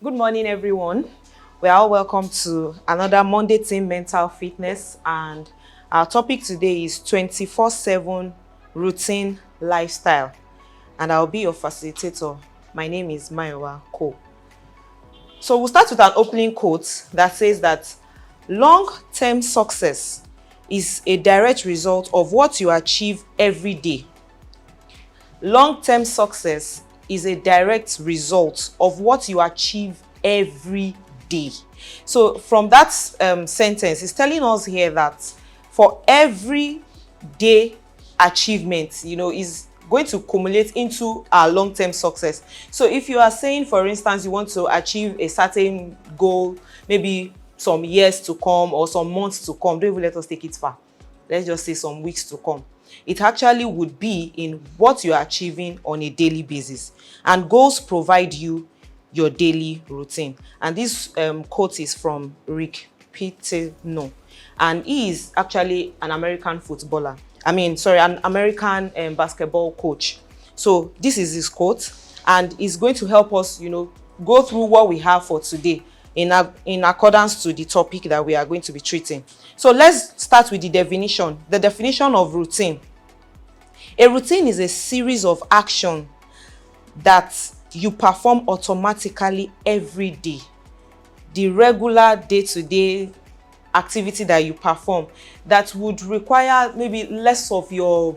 Good morning, everyone. We are all welcome to another Monday Team Mental Fitness, and our topic today is 24/7 routine lifestyle. And I'll be your facilitator. My name is Maiwa Ko. So we'll start with an opening quote that says that long-term success is a direct result of what you achieve every day. Long-term success is a direct result of what you achieve every day. So from that sentence, it's telling us here that for every day achievement, is going to accumulate into our long-term success. So if you are saying, for instance, you want to achieve a certain goal, maybe some years to come or some months to come, don't even let us take it far. Let's just say some weeks to come. It actually would be in what you're achieving on a daily basis. And goals provide you your daily routine. And this quote is from Rick Pitino. And he is actually an American footballer. An American basketball coach. So this is his quote. And it's going to help us, go through what we have for today in accordance to the topic that we are going to be treating. So let's start with the definition. The definition of routine. A routine is a series of action that you perform automatically every day. The regular day-to-day activity that you perform that would require maybe less of your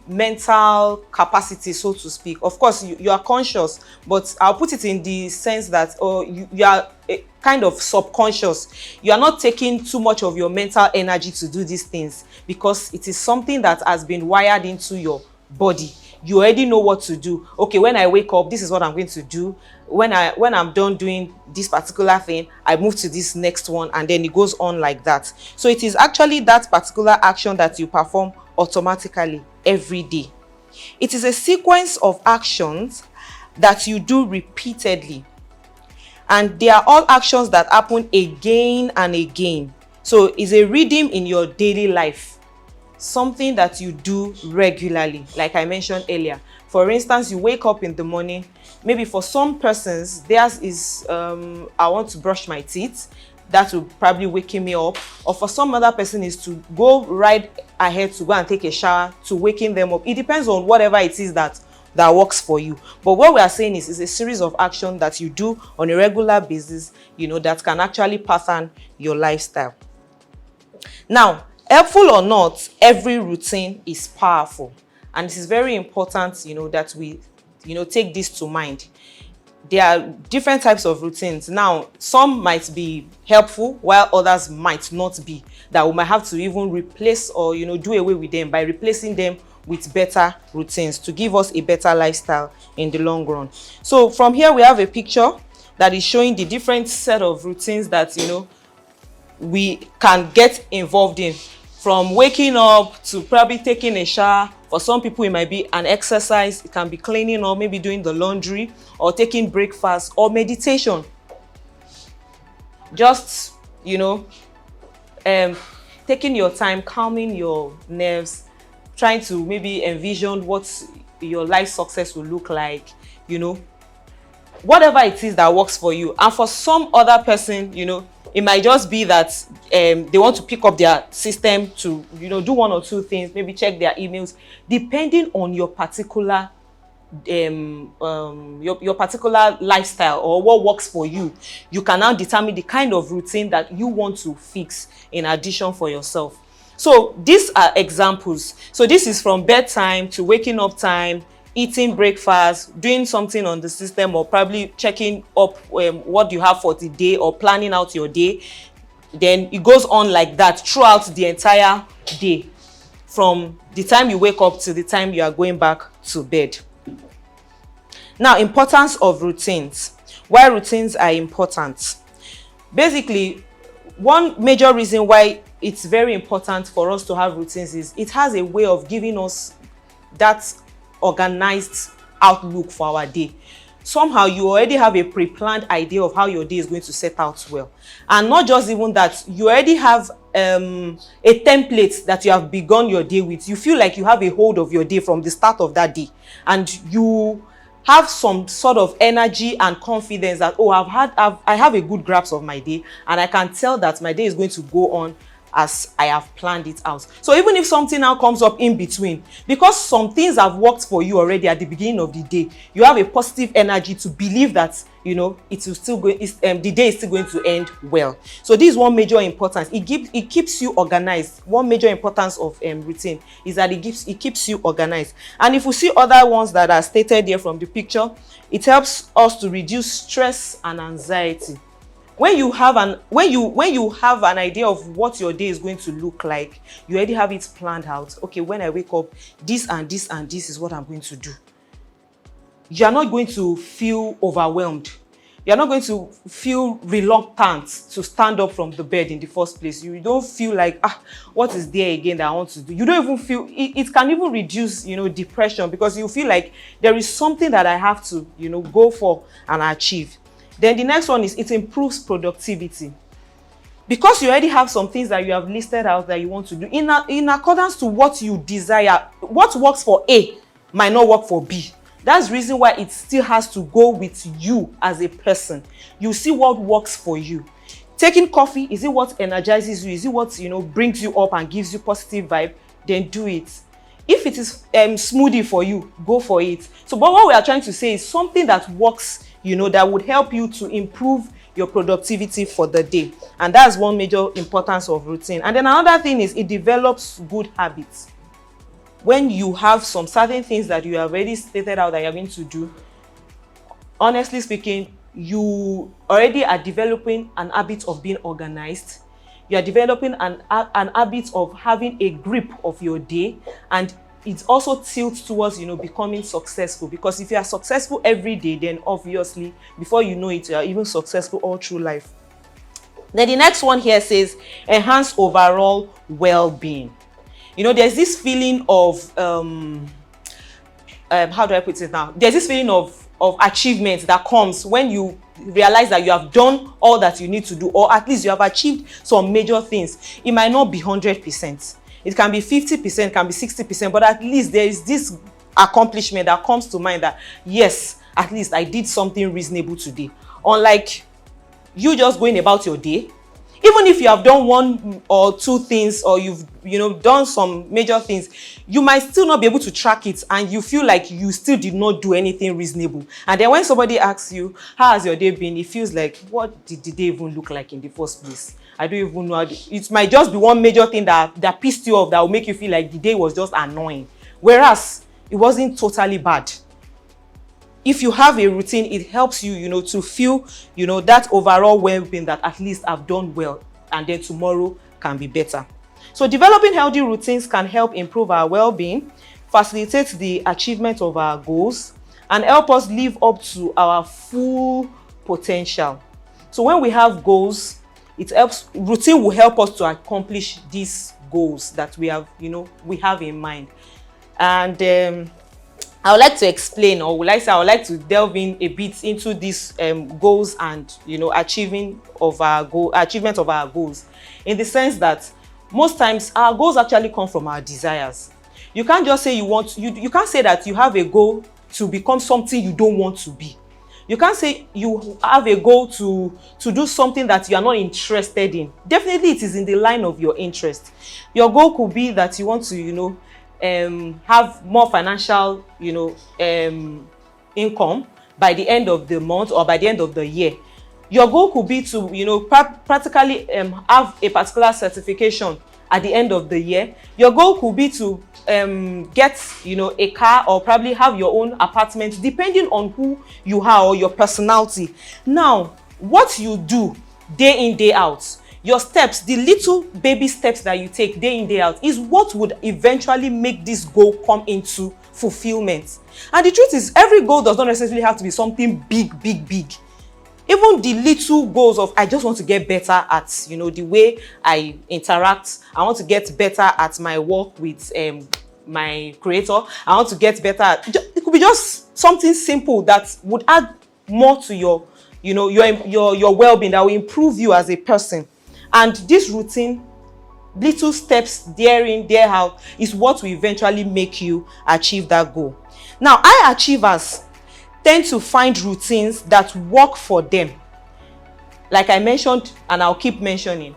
mental capacity, so to speak. Of course, you are conscious, but I'll put it in the sense that you are kind of subconscious. You are not taking too much of your mental energy to do these things because it is something that has been wired into your body. You already know what to do. Okay, when I wake up, this is what I'm going to do. When I'm done doing this particular thing, I move to this next one, and then it goes on like that. So it is actually that particular action that you perform automatically every day. It is a sequence of actions that you do repeatedly, and they are all actions that happen again and again. So it's a rhythm in your daily life, something that you do regularly, like I mentioned earlier. For instance, you wake up in the morning. Maybe for some persons, theirs is I want to brush my teeth. That will probably waking me up. Or for some other person is to go right ahead to go and take a shower, to waking them up. It depends on whatever it is that works for you. But what we are saying is a series of actions that you do on a regular basis, that can actually pattern your lifestyle. Now, helpful or not, every routine is powerful. And it is very important, that we, take this to mind. There are different types of routines. Now, some might be helpful while others might not be. That we might have to even replace or, do away with them by replacing them with better routines to give us a better lifestyle in the long run. So from here, we have a picture that is showing the different set of routines that, we can get involved in, from waking up to probably taking a shower. For some people, it might be an exercise. It can be cleaning or maybe doing the laundry or taking breakfast or meditation. Just, taking your time, calming your nerves, trying to maybe envision what your life success will look like, whatever it is that works for you. And for some other person, it might just be that they want to pick up their system to, do one or two things, maybe check their emails, depending on your particular your particular lifestyle or what works for you. You can now determine the kind of routine that you want to fix in addition for yourself. So these are examples. So this is from bedtime to waking up time, eating breakfast, doing something on the system, or probably checking up what you have for the day or planning out your day. Then it goes on like that throughout the entire day, from the time you wake up to the time you are going back to bed. Now, importance of routines. Why routines are important? Basically, one major reason why it's very important for us to have routines is it has a way of giving us that organized outlook for our day. Somehow you already have a pre-planned idea of how your day is going to set out well. And not just even that, you already have a template that you have begun your day with. You feel like you have a hold of your day from the start of that day. And you have some sort of energy and confidence that, oh, I have a good grasp of my day, and I can tell that my day is going to go on as I have planned it out. So even if something now comes up in between, because some things have worked for you already at the beginning of the day, you have a positive energy to believe that, you know, it will still go, the day is still going to end well. So this is one major importance. It keeps you organized. One major importance of routine is that it keeps you organized. And if we see other ones that are stated here from the picture, it helps us to reduce stress and anxiety. When you have an idea of what your day is going to look like, you already have it planned out. Okay, when I wake up, this and this and this is what I'm going to do. You are not going to feel overwhelmed. You are not going to feel reluctant to stand up from the bed in the first place. You don't feel like, what is there again that I want to do? You don't even feel it can even reduce, you know, depression, because you feel like there is something that I have to, you know, go for and achieve. Then the next one is it improves productivity. Because you already have some things that you have listed out that you want to do in accordance to what you desire. What works for A might not work for B. That's the reason why it still has to go with you as a person. You see what works for you. Taking coffee, is it what energizes you? Is it what, you know, brings you up and gives you positive vibe? Then do it. If it is smoothie for you, go for it. So, but what we are trying to say is something that works, you know, that would help you to improve your productivity for the day. And that's one major importance of routine. And then another thing is it develops good habits. When you have some certain things that you have already stated out that you're going to do, honestly speaking, you already are developing an habit of being organized. You are developing an habit of having a grip of your day, and it also tilts towards, you know, becoming successful. Because if you are successful every day, then obviously before you know it, you are even successful all through life. Then the next one here says enhance overall well-being. You know, there's this feeling of how do I put it now? There's this feeling of achievement that comes when you realize that you have done all that you need to do, or at least you have achieved some major things. It might not be 100%. It can be 50%, can be 60%, but at least there is this accomplishment that comes to mind that, yes, at least I did something reasonable today. Unlike you just going about your day, even if you have done one or two things, or you've, you know, done some major things, you might still not be able to track it, and you feel like you still did not do anything reasonable. And then when somebody asks you, how has your day been? It feels like, what did the day even look like in the first place? I don't even know. It might just be one major thing that pissed you off that will make you feel like the day was just annoying. Whereas it wasn't totally bad. If you have a routine, it helps you, you know, to feel, you know, that overall well-being that at least I've done well, and then tomorrow can be better. So developing healthy routines can help improve our well-being, facilitate the achievement of our goals, and help us live up to our full potential. So when we have goals, routine will help us to accomplish these goals that we have, you know, we have in mind. And I would like to explain, or would I would like to delve in a bit into these goals and, you know, achievement of our goals, in the sense that most times our goals actually come from our desires. You can't just say you can't say that you have a goal to become something you don't want to be. You can't say you have a goal to do something that you are not interested in. Definitely it is in the line of your interest. Your goal could be that you want to, you know, have more financial, you know, income by the end of the month or by the end of the year. Your goal could be to, you know, practically have a particular certification at the end of the year. Your goal could be to get, you know, a car, or probably have your own apartment, depending on who you are or your personality. Now, what you do day in, day out, your steps, the little baby steps that you take day in, day out, is what would eventually make this goal come into fulfillment. And the truth is, every goal does not necessarily have to be something big, big, big. Even the little goals of, I just want to get better at, you know, the way I interact. I want to get better at my work with my creator. I want to get better at, it could be just something simple that would add more to your, you know, your well-being, that will improve you as a person. And this routine, little steps there in, there out, is what will eventually make you achieve that goal. Now, high achievers, tend to find routines that work for them. Like I mentioned, and I'll keep mentioning,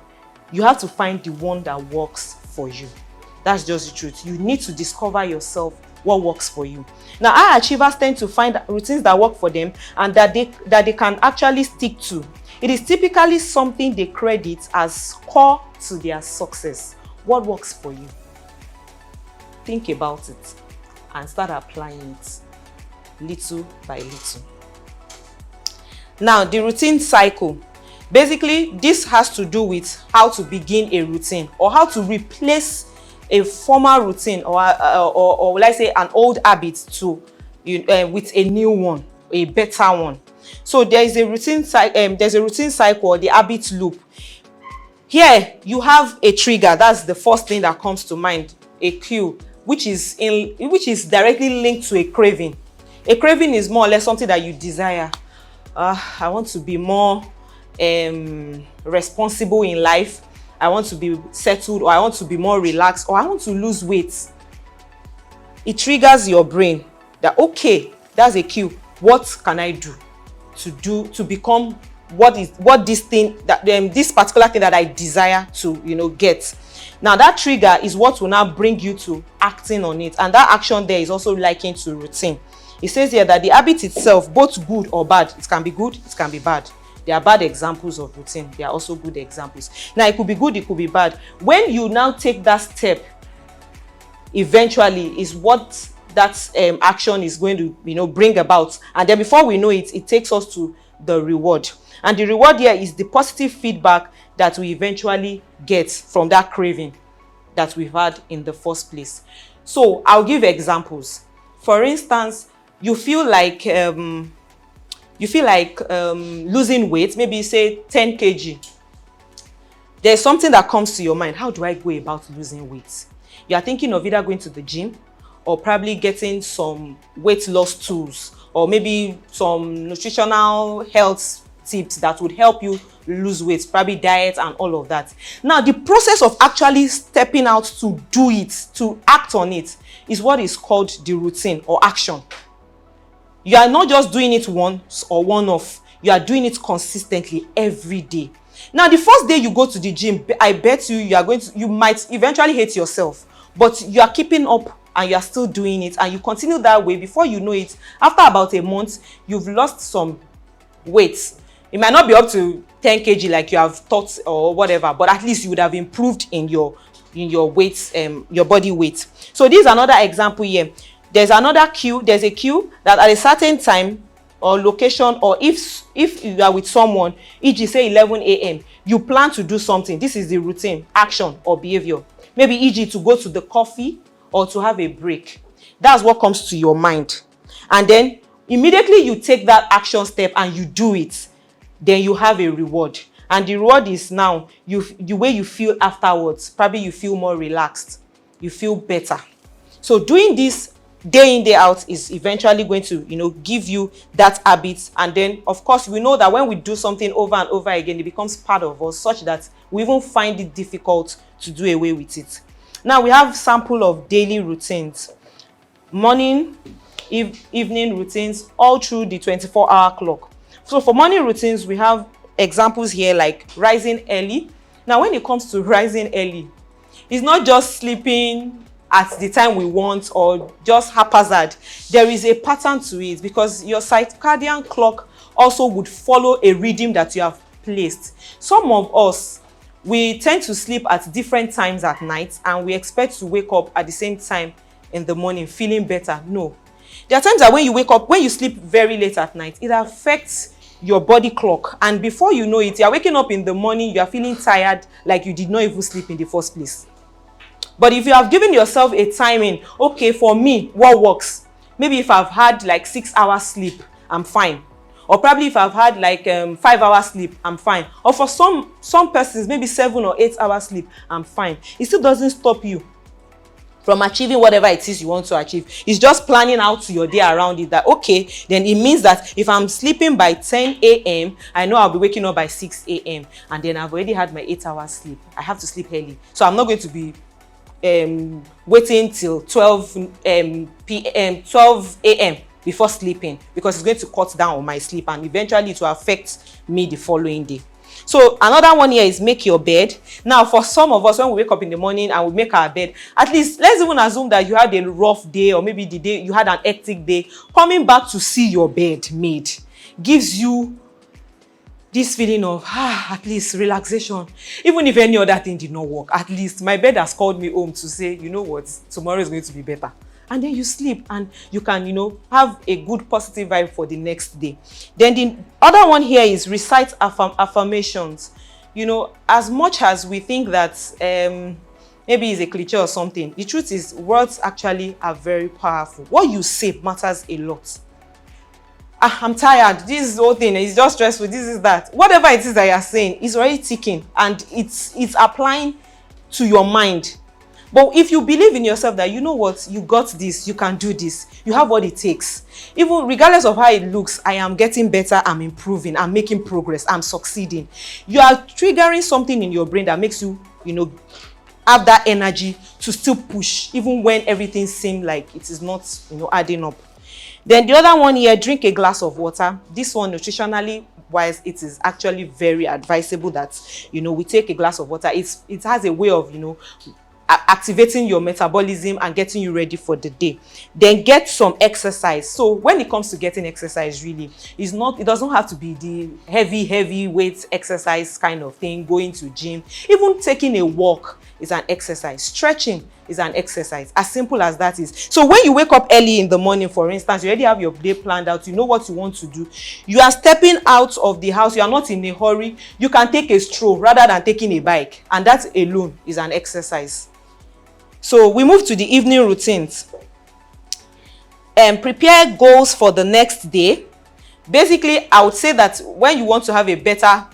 you have to find the one that works for you. That's just the truth. You need to discover yourself what works for you. Now, high achievers tend to find routines that work for them and that they can actually stick to. It is typically something they credit as core to their success. What works for you? Think about it and start applying it little by little. Now, the routine cycle. Basically, this has to do with how to begin a routine or how to replace a former routine or let's say an old habit to with a new one, a better one. So there is a routine cycle or the habit loop. Here you have a trigger. That's the first thing that comes to mind, a cue, which is directly linked to a craving. A craving is more or less something that you desire. I want to be more responsible in life. I want to be settled, or I want to be more relaxed, or I want to lose weight. It triggers your brain that, okay, that's a cue. What can I do to become this particular thing that I desire to get? Now that trigger is what will now bring you to acting on it, and that action there is also likened to routine. It says here that the habit itself, both good or bad, it can be good, it can be bad. There are bad examples of routine. There are also good examples. Now, it could be good, it could be bad. When you now take that step, eventually is what that action is going to bring about. And then before we know it, it takes us to the reward. And the reward here is the positive feedback that we eventually get from that craving that we've had in the first place. So I'll give examples. For instance, you feel like losing weight, maybe say 10 kg. There's something that comes to your mind. How do I go about losing weight? You are thinking of either going to the gym or probably getting some weight loss tools or maybe some nutritional health tips that would help you lose weight, probably diet and all of that. Now, the process of actually stepping out to do it, to act on it, is what is called the routine or action. You are not just doing it once or one-off. You are doing it consistently every day. Now, the first day you go to the gym, I bet you might eventually hate yourself, but you are keeping up and you are still doing it, and you continue that way. Before you know it, after about a month, you've lost some weight. It might not be up to 10 kg like you have thought or whatever, but at least you would have improved in your weight, your body weight. So this is another example here. There's another cue. There's a cue that at a certain time or location, or if you are with someone, e.g. say 11 a.m., you plan to do something. This is the routine, action or behavior. Maybe e.g. to go to the coffee or to have a break. That's what comes to your mind. And then immediately you take that action step and you do it, then you have a reward. And the reward is now the way you feel afterwards. Probably you feel more relaxed. You feel better. So doing this day in, day out is eventually going to, give you that habit. And then, of course, we know that when we do something over and over again, it becomes part of us, such that we even find it difficult to do away with it. Now, we have sample of daily routines. Morning, evening routines, all through the 24-hour clock. So for morning routines, we have examples here like rising early. Now, when it comes to rising early, it's not just sleeping at the time we want or just haphazard. There is a pattern to it, because your circadian clock also would follow a rhythm that you have placed. Some of us, we tend to sleep at different times at night and we expect to wake up at the same time in the morning feeling better. No. There are times that when you sleep very late at night, it affects your body clock, and before you know it, you are waking up in the morning, you are feeling tired like you did not even sleep in the first place. But if you have given yourself a timing, okay, for me, what works? Maybe if I've had like 6 hours sleep, I'm fine. Or probably if I've had like 5 hours sleep, I'm fine. Or for some persons, maybe 7 or 8 hours sleep, I'm fine. It still doesn't stop you from achieving whatever it is you want to achieve. It's just planning out your day around it, that, okay, then it means that if I'm sleeping by 10 a.m., I know I'll be waking up by 6 a.m. And then I've already had my 8 hours sleep. I have to sleep early. So I'm not going to be waiting till 12 a.m. before sleeping, because it's going to cut down on my sleep and eventually it will affect me the following day. So another one here is make your bed. Now for some of us, when we wake up in the morning and we make our bed, at least let's even assume that you had a rough day, or maybe the day you had an hectic day, coming back to see your bed made gives you this feeling of at least relaxation. Even if any other thing did not work, at least my bed has called me home to say, you know what, tomorrow is going to be better. And then you sleep and you can, have a good positive vibe for the next day. Then the other one here is recite affirmations. As much as we think that maybe it's a cliche or something, the truth is words actually are very powerful. What you say matters a lot. I'm tired, this whole thing is just stressful, this is that. Whatever it is that you're saying is already ticking and it's applying to your mind. But if you believe in yourself that, you know what, you got this, you can do this, you have what it takes, even regardless of how it looks, I am getting better, I'm improving, I'm making progress, I'm succeeding. You are triggering something in your brain that makes you, have that energy to still push, even when everything seems like it is not, adding up. Then the other one here, drink a glass of water. This one, nutritionally wise, it is actually very advisable that, we take a glass of water. It has a way of, activating your metabolism and getting you ready for the day. Then get some exercise. So when it comes to getting exercise, really, it doesn't have to be the heavy weight exercise kind of thing, going to gym. Even taking a walk is an exercise. Stretching is an exercise. As simple as that is. So when you wake up early in the morning, for instance, you already have your day planned out, you know what you want to do. You are stepping out of the house, you are not in a hurry. You can take a stroll rather than taking a bike. And that alone is an exercise. So we move to the evening routines. Prepare goals for the next day. Basically, I would say that when you want to have a better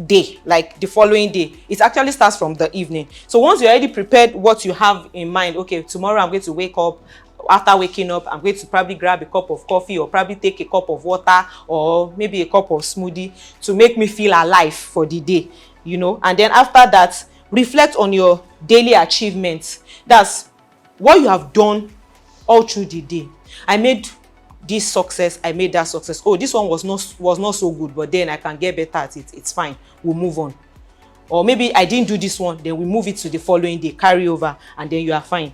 day, like the following day, it actually starts from the evening. So once you already prepared what you have in mind, okay, tomorrow I'm going to wake up. After waking up, I'm going to probably grab a cup of coffee or probably take a cup of water or maybe a cup of smoothie to make me feel alive for the day, And then after that, reflect on your daily achievements. That's what you have done all through the day. I made this success, I made that success. Oh, this one was not so good, but then I can get better at it. It's fine. We'll move on. Or maybe I didn't do this one, then we move it to the following day, carry over, and then you are fine.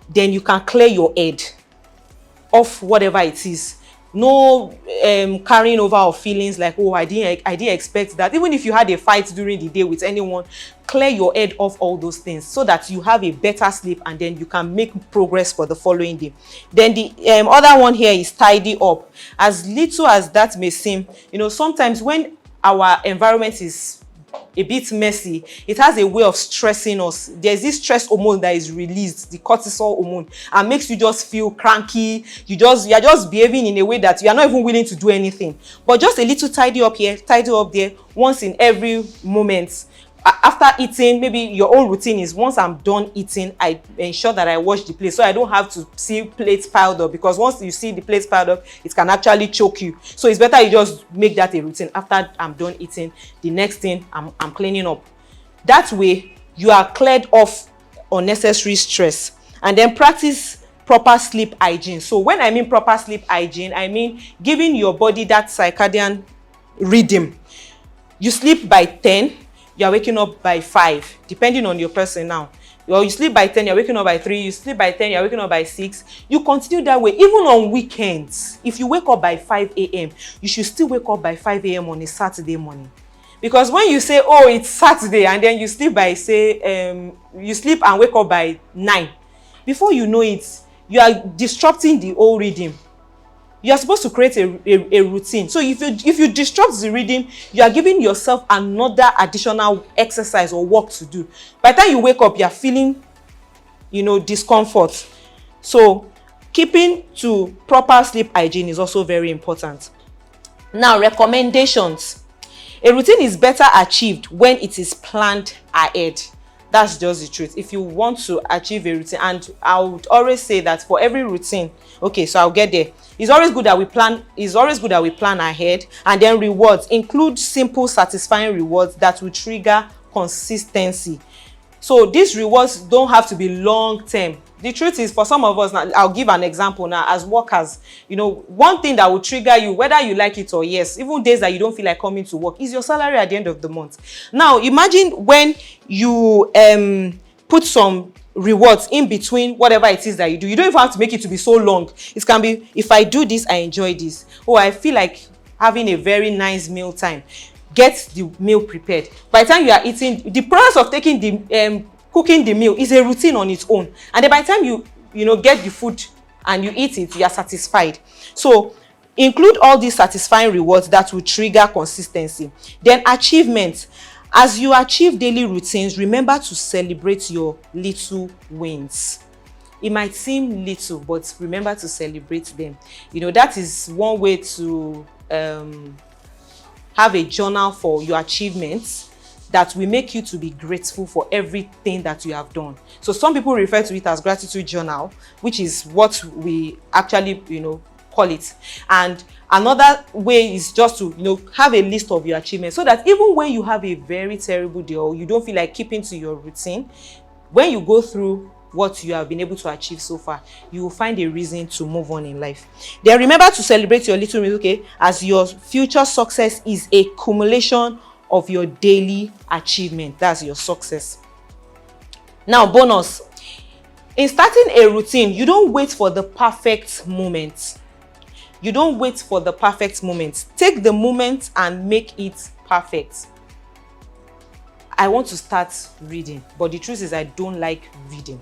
Then you can clear your head of whatever it is. No carrying over of feelings like, oh, I didn't expect that. Even if you had a fight during the day with anyone, clear your head of all those things so that you have a better sleep and then you can make progress for the following day. Then the other one here is tidy up. As little as that may seem, sometimes when our environment is a bit messy, it has a way of stressing us. There's this stress hormone that is released, the cortisol hormone, and makes you just feel cranky. You are just behaving in a way that you are not even willing to do anything. But just a little tidy up here, tidy up there, once in every moment. After eating, maybe your own routine is once I'm done eating, I ensure that I wash the plate so I don't have to see plates piled up, because once you see the plates piled up, it can actually choke you. So it's better you just make that a routine. After I'm done eating, the next thing I'm cleaning up. That way you are cleared of unnecessary stress. And then practice proper sleep hygiene. So when I mean proper sleep hygiene, I mean giving your body that circadian rhythm. You sleep by 10, you are waking up by 5, depending on your person now. Or you sleep by 10, you're waking up by 3, you sleep by 10, you're waking up by 6. You continue that way, even on weekends. If you wake up by 5 a.m., you should still wake up by 5 a.m. on a Saturday morning. Because when you say, oh, it's Saturday, and then you sleep by, say, you sleep and wake up by 9, before you know it, you are disrupting the whole rhythm. You are supposed to create a routine. So if you disrupt the rhythm, you are giving yourself another additional exercise or work to do. By the time you wake up, you are feeling, discomfort. So keeping to proper sleep hygiene is also very important. Now, recommendations. A routine is better achieved when it is planned ahead. That's just the truth. If you want to achieve a routine, and I would always say that for every routine, okay, so I'll get there. It's always good that we plan ahead. And then rewards. Include simple, satisfying rewards that will trigger consistency. So these rewards don't have to be long term. the truth is, for some of us, now I'll give an example now, as workers, you know, one thing that will trigger you, whether you like it or yes, even days that you don't feel like coming to work, is your salary at the end of the month. Now imagine when you put some rewards in between whatever it is that you do. You don't even have to make it to be so long. It can be, if I do this, I enjoy this. Oh, I feel like having a very nice meal time. Get the meal prepared. By the time you are eating, the process of taking the cooking the meal is a routine on its own, and then by the time you know, get the food and you eat it, you are satisfied. So include all these satisfying rewards that will trigger consistency. Then achievement. As you achieve daily routines, remember to celebrate your little wins. It might seem little, but remember to celebrate them. You know, that is one way to have a journal for your achievements that will make you to be grateful for everything that you have done. So some people refer to it as gratitude journal, which is what we actually, you know, call it. And another way is just to, you know, have a list of your achievements, so that even when you have a very terrible day or you don't feel like keeping to your routine, when you go through what you have been able to achieve so far, you will find a reason to move on in life. Then remember to celebrate your little wins, okay, as your future success is a accumulation of your daily achievement. That's your success. Now, bonus. In starting a routine, you don't wait for the perfect moment. You don't wait for the perfect moment. Take the moment and make it perfect. I want to start reading, but the truth is I don't like reading.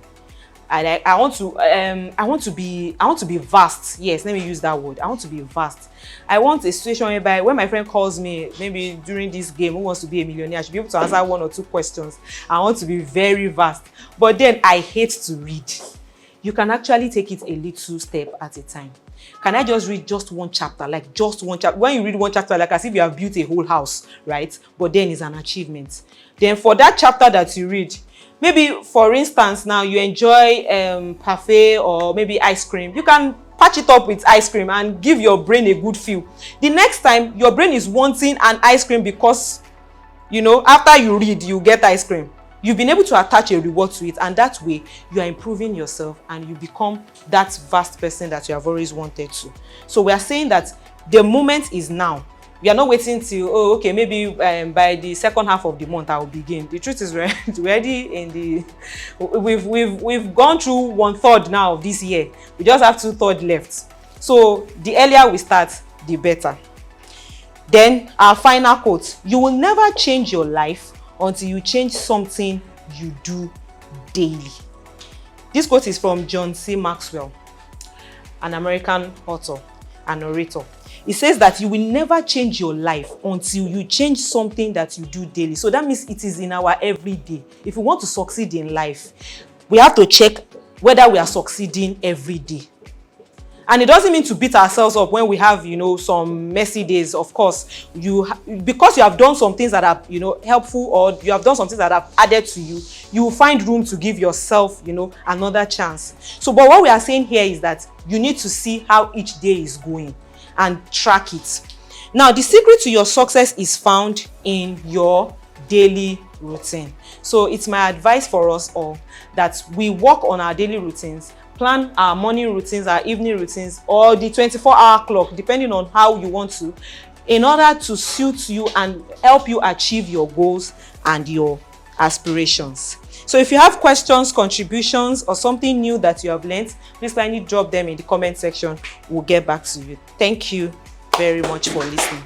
I want to be vast. Yes, let me use that word. I want to be vast. I want a situation whereby when my friend calls me, maybe during this game, who wants to be a millionaire, I should be able to answer 1 or 2 questions. I want to be very vast. But then I hate to read. You can actually take it a little step at a time. Can I just read just one chapter? Like just one chapter. When you read one chapter, like as if you have built a whole house, right? But then it's an achievement. Then for that chapter that you read, maybe for instance now you enjoy parfait or maybe ice cream, you can patch it up with ice cream and give your brain a good feel. The next time your brain is wanting an ice cream because, you know, after you read you get ice cream, you've been able to attach a reward to it, and that way you are improving yourself and you become that vast person that you have always wanted to. So we are saying that the moment is now. We are not waiting till, oh, okay, maybe by the second half of the month I will begin. The truth is, we're already in the, we've gone through 1/3 now this year. We just have 2/3 left. So the earlier we start, the better. Then our final quote: you will never change your life until you change something you do daily. This quote is from John C. Maxwell, an American author and orator. It says that you will never change your life until you change something that you do daily. So that means it is in our everyday. If we want to succeed in life, we have to check whether we are succeeding every day. And it doesn't mean to beat ourselves up when we have, you know, some messy days. Of course, because you have done some things that are, you know, helpful, or you have done some things that have added to you, you will find room to give yourself, you know, another chance. So, but what we are saying here is that you need to see how each day is going and track it. Now, the secret to your success is found in your daily routine. So it's my advice for us all that we work on our daily routines, plan our morning routines, our evening routines, or the 24-hour clock, depending on how you want to, in order to suit you and help you achieve your goals and your aspirations. So if you have questions, contributions, or something new that you have learned, please kindly drop them in the comment section. We'll get back to you. Thank you very much for listening.